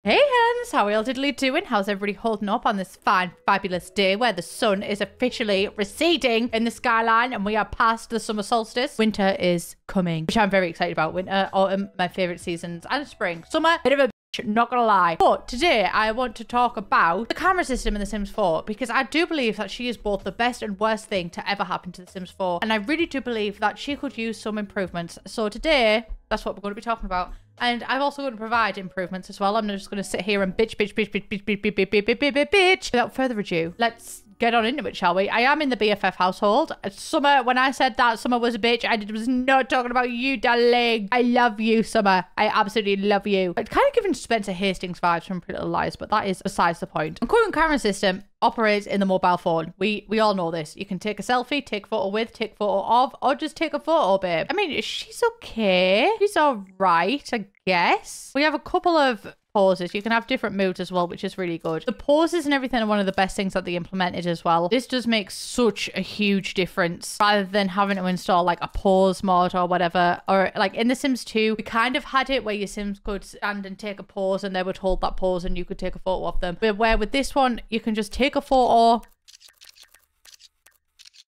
Hey hens, how are y'all diddly doing? How's everybody holding up on this fine, fabulous day where the sun is officially receding in the skyline and we are past the summer solstice? Winter is coming, which I'm very excited about. Winter, autumn, my favorite seasons, and spring. Summer, bit of a bitch, not gonna lie. But today I want to talk about the camera system in The Sims 4 because I do believe that she is both the best and worst thing to ever happen to The Sims 4. And I really do believe that she could use some improvements. So today, that's what we're going to be talking about. And I'm also going to provide improvements as well. I'm just going to sit here and bitch. Without further ado, let's get on into it, shall we? I am in the BFF household. Summer, when I said that Summer was a bitch, I was not talking about you, darling. I love you, Summer. I absolutely love you. It's kind of giving Spencer Hastings vibes from Pretty Little Liars, but that is besides the point. The current camera system operates in the mobile phone. We all know this. You can take a selfie, take a photo with, take a photo of, or just take a photo, babe. I mean, she's okay. She's all right, I guess. We have a couple of poses. You can have different moods as well, which is really good. The poses and everything are one of the best things that they implemented as well. This does make such a huge difference rather than having to install like a pose mod or whatever. Or like in The Sims 2, we kind of had it where your Sims could stand and take a pose and they would hold that pose and you could take a photo of them. But where with this one, you can just take a photo,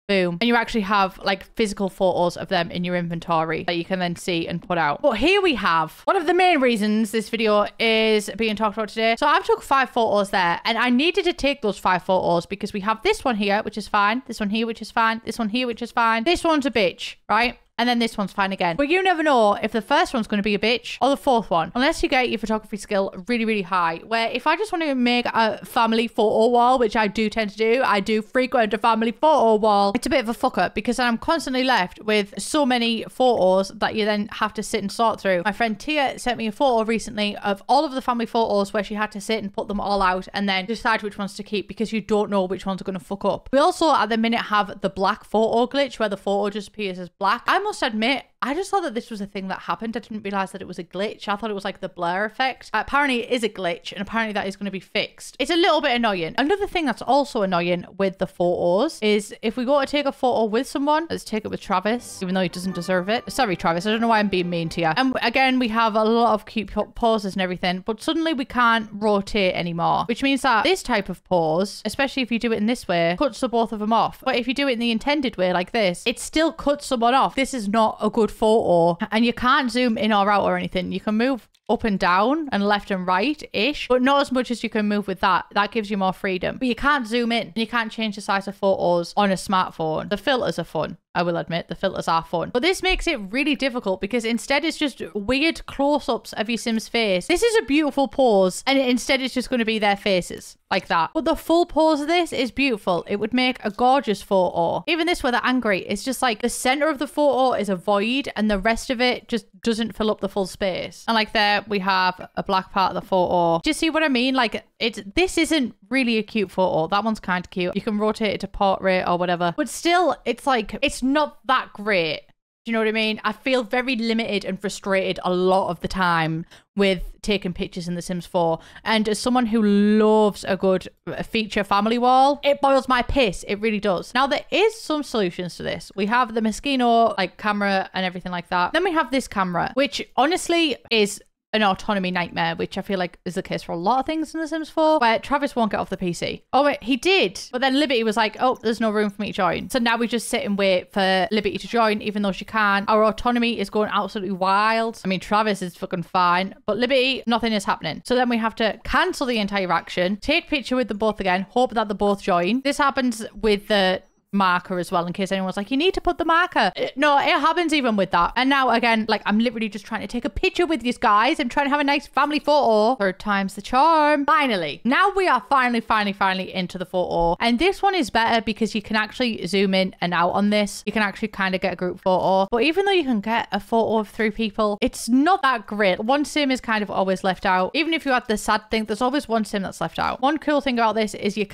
boom, and you actually have like physical photos of them in your inventory that you can then see and put out. But here we have one of the main reasons this video is being talked about today. So I've took 5 photos there and I needed to take those 5 photos because we have this one here, which is fine. This one here, which is fine. This one here, which is fine. This one's a bitch, right? And then this one's fine again. But you never know if the first one's going to be a bitch or the fourth one. Unless you get your photography skill really, really high. Where if I just want to make a family photo wall, which I do tend to do, I do frequent a family photo wall. It's a bit of a fuck up because I'm constantly left with so many photos that you then have to sit and sort through. My friend Tia sent me a photo recently of all of the family photos where she had to sit and put them all out and then decide which ones to keep because you don't know which ones are going to fuck up. We also at the minute have the black photo glitch where the photo just appears as black. I must admit, I just thought that this was a thing that happened. I didn't realize that it was a glitch. I thought it was like the blur effect. Apparently it is a glitch and apparently that is going to be fixed. It's a little bit annoying. Another thing that's also annoying with the photos is if we go to take a photo with someone, let's take it with Travis, even though he doesn't deserve it. Sorry, Travis. I don't know why I'm being mean to you. And again, we have a lot of cute poses and everything, but suddenly we can't rotate anymore, which means that this type of pose, especially if you do it in this way, cuts the both of them off. But if you do it in the intended way like this, it still cuts someone off. This is not a good photo and you can't zoom in or out or anything. You can move up and down and left and right-ish, but not as much as you can move with that. That gives you more freedom. But you can't zoom in. You can't change the size of photos on a smartphone. The filters are fun. I will admit the filters are fun, but this makes it really difficult because instead it's just weird close-ups of your Sim's face. This is a beautiful pose and instead it's just going to be their faces like that. But the full pose of this is beautiful. It would make a gorgeous photo. Even this where they're angry, it's just like the center of the photo is a void and the rest of it just doesn't fill up the full space. And like there we have a black part of the photo. Do you see what I mean? Like this isn't really a cute photo. That one's kind of cute. You can rotate it to portrait or whatever, but still it's like, it's not that great. Do you know what I mean? I feel very limited and frustrated a lot of the time with taking pictures in The Sims 4. And as someone who loves a good feature family wall, it boils my piss. It really does. Now, there is some solutions to this. We have the Moschino like camera and everything like that. Then we have this camera, which honestly is an autonomy nightmare, which I feel like is the case for a lot of things in The Sims 4, where Travis won't get off the PC. Oh wait, he did. But then Liberty was like, oh, there's no room for me to join. So now we just sit and wait for Liberty to join, even though she can't. Our autonomy is going absolutely wild. I mean, Travis is fucking fine, but Liberty, nothing is happening. So then we have to cancel the entire action, take picture with them both again, hope that they both join. This happens with the marker as well, in case anyone's like, you need to put the marker. No, it happens even with that. And now again, like I'm literally just trying to take a picture with these guys. I'm trying to have a nice family photo. Third time's the charm. Finally, now we are finally into the photo. And this one is better because you can actually zoom in and out on this. You can actually kind of get a group photo. But even though you can get a photo of 3 people, it's not that great. One sim is kind of always left out. Even if you had the sad thing, there's always one sim that's left out. One cool thing about this is you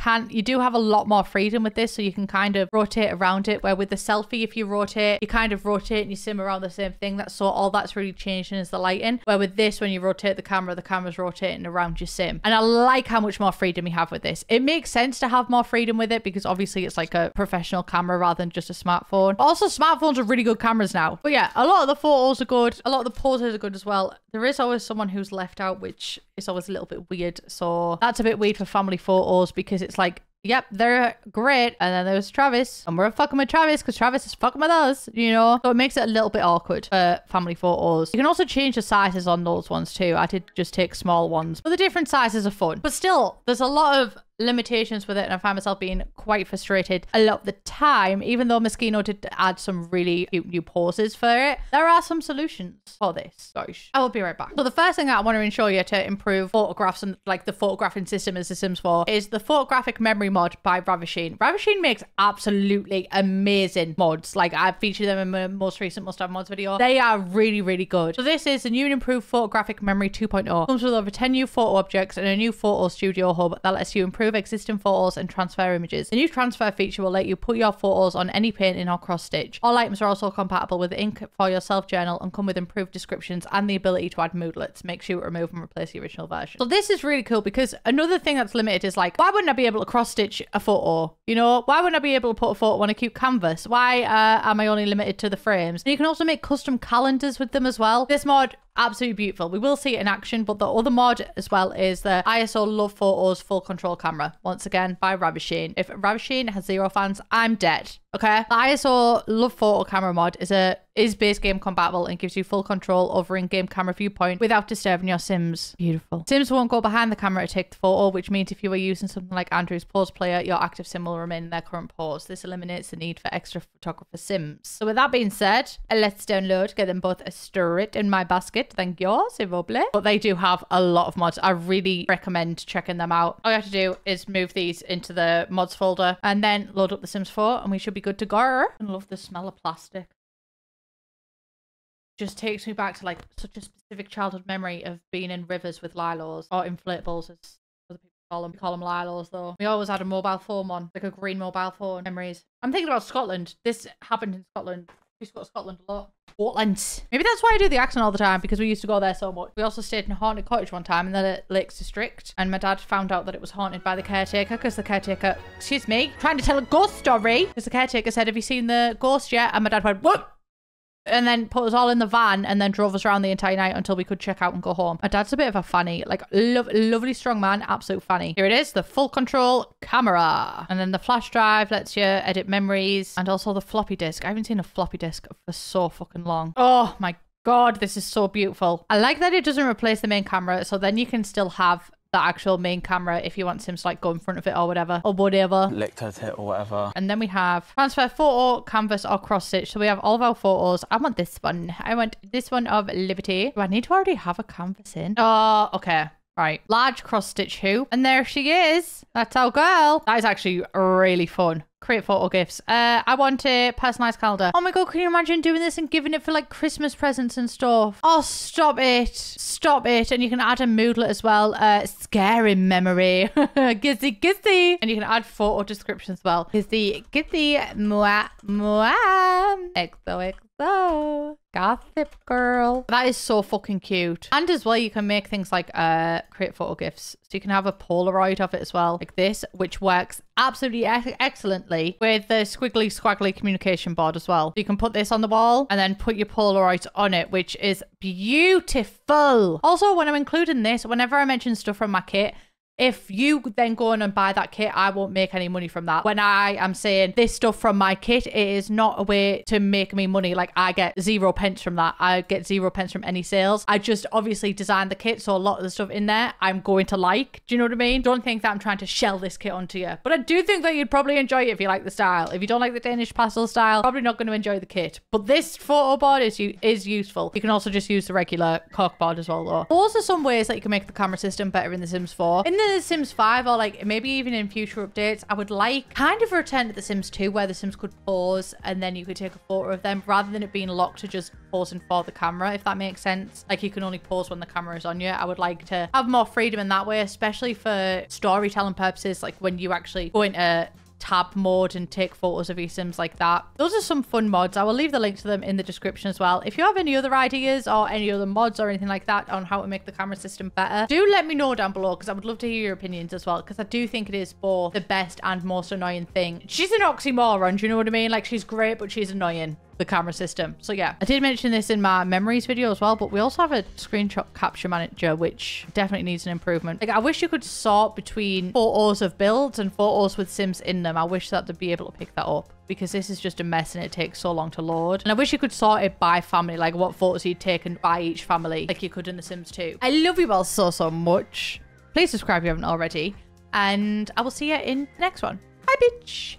do have a lot more freedom with this, so you can kind of of rotate around it, where with the selfie, if you rotate, you kind of rotate and you sim around the same thing. That's so all that's really changing is the lighting. Where with this, when you rotate the camera's rotating around your sim. And I like how much more freedom you have with this. It makes sense to have more freedom with it because obviously it's like a professional camera rather than just a smartphone. Also, smartphones are really good cameras now. But yeah, a lot of the photos are good. A lot of the poses are good as well. There is always someone who's left out, which is always a little bit weird. So that's a bit weird for family photos because it's like, yep, they're great. And then there's Travis. And we're fucking with Travis because Travis is fucking with us, you know? So it makes it a little bit awkward for family photos. You can also change the sizes on those ones too. I did just take small ones. But the different sizes are fun. But still, there's a lot of limitations with it, and I find myself being quite frustrated a lot of the time. Even though Moschino did add some really cute new poses for it, there are some solutions for this. Gosh, I will be right back. So the first thing that I want to ensure you to improve photographs and like the photographing system as The Sims 4 is the photographic memory mod by Ravishing. Ravishing makes absolutely amazing mods. Like I've featured them in my most recent must have mods video. They are really, really good. So this is a new and improved photographic memory 2.0. Comes with over 10 new photo objects and a new photo studio hub that lets you improve existing photos and transfer images. The new transfer feature will let you put your photos on any painting or cross stitch. All items are also compatible with ink for your self journal and come with improved descriptions and the ability to add moodlets. Make sure you remove and replace the original version. So this is really cool because another thing that's limited is like, why wouldn't I be able to cross stitch a photo? You know, why wouldn't I be able to put a photo on a cute canvas? Why am I only limited to the frames? And you can also make custom calendars with them as well. This mod, absolutely beautiful. We will see it in action, but the other mod as well is the ISO Love Photos Full Control Camera. Once again, by Ravishing. If Ravishing has 0 fans, I'm dead. Okay? The ISO Love Photo Camera mod is base game compatible and gives you full control over in-game camera viewpoint without disturbing your Sims. Beautiful. Sims won't go behind the camera to take the photo, which means if you were using something like Andrew's pose player, your active sim will remain in their current pose. This eliminates the need for extra photographer Sims. So with that being said, let's download, get them both straight in my basket. Thank you, s'il vous plaît. But they do have a lot of mods. I really recommend checking them out. All you have to do is move these into the mods folder and then load up The Sims 4 and we should be good to go. I love the smell of plastic. Just takes me back to like such a specific childhood memory of being in rivers with lilos or inflatables as other people call them. We call them lilos though. We always had a mobile phone on, like a green mobile phone. Memories. I'm thinking about Scotland. This happened in Scotland. We used to go to Scotland a lot. Scotland. Maybe that's why I do the accent all the time, because we used to go there so much. We also stayed in a haunted cottage one time in the Lakes District, and my dad found out that it was haunted by the caretaker because the caretaker, excuse me, trying to tell a ghost story, because the caretaker said, have you seen the ghost yet? And my dad went, what? And then put us all in the van and then drove us around the entire night until we could check out and go home. My dad's a bit of a fanny, like lovely strong man, absolute fanny. Here it is, the full control camera. And then the flash drive lets you edit memories, and also the floppy disk. I haven't seen a floppy disk for so fucking long. Oh my God, this is so beautiful. I like that it doesn't replace the main camera, so then you can still have the actual main camera if you want Sims to like go in front of it or whatever. Lectors hit or whatever. And then we have transfer photo, canvas or cross stitch. So we have all of our photos. I want this one. I want this one of Liberty. Do I need to already have a canvas in? Oh, okay. Right. Large cross stitch hoop. And there she is. That's our girl. That is actually really fun. Create photo gifts. I want a personalized calendar. Oh my God, can you imagine doing this and giving it for like Christmas presents and stuff? Oh, stop it. Stop it. And you can add a moodlet as well. Scary memory. Gizzy, gizzy. And you can add photo description as well. Gizzy, gizzy. Mwah, mwah. XO, XO. Gossip girl. That is so fucking cute. And as well, you can make things like create photo gifts. So you can have a Polaroid of it as well, like this, which works absolutely excellently with the squiggly squaggly communication board as well. So you can put this on the wall and then put your Polaroids on it, which is beautiful. Also, when I'm including this, whenever I mention stuff from my kit, if you then go on and buy that kit, I won't make any money from that. When I am saying this stuff from my kit, it is not a way to make me money. Like I get 0 pence from that. I get 0 pence from any sales. I just obviously designed the kit, so a lot of the stuff in there I'm going to like. Do you know what I mean? Don't think that I'm trying to shell this kit onto you. But I do think that you'd probably enjoy it if you like the style. If you don't like the Danish pastel style, probably not going to enjoy the kit. But this photo board is useful. You can also just use the regular cork board as well though. Those are some ways that you can make the camera system better in The Sims 4. In The Sims 5 or like maybe even in future updates, I would like kind of a return to The Sims 2 where the Sims could pause and then you could take a photo of them rather than it being locked to just pausing for the camera, if that makes sense. Like you can only pause when the camera is on you. I would like to have more freedom in that way, especially for storytelling purposes, like when you actually go into tab mode and take photos of your Sims like that. Those are some fun mods. I will leave the link to them in the description as well. If you have any other ideas or any other mods or anything like that on how to make the camera system better, do let me know down below, because I would love to hear your opinions as well, because I do think it is both the best and most annoying thing. She's an oxymoron, do you know what I mean? Like, she's great, but she's annoying, the camera system. So yeah, I did mention this in my memories video as well, but we also have a screenshot capture manager, which definitely needs an improvement. Like, I wish you could sort between photos of builds and photos with Sims in them. I wish that they'd be able to pick that up, because this is just a mess and it takes so long to load. And I wish you could sort it by family, like what photos you'd taken by each family, like you could in The Sims 2. I love you all so much. Please subscribe if you haven't already, and I will see you in the next one. Bye, bitch.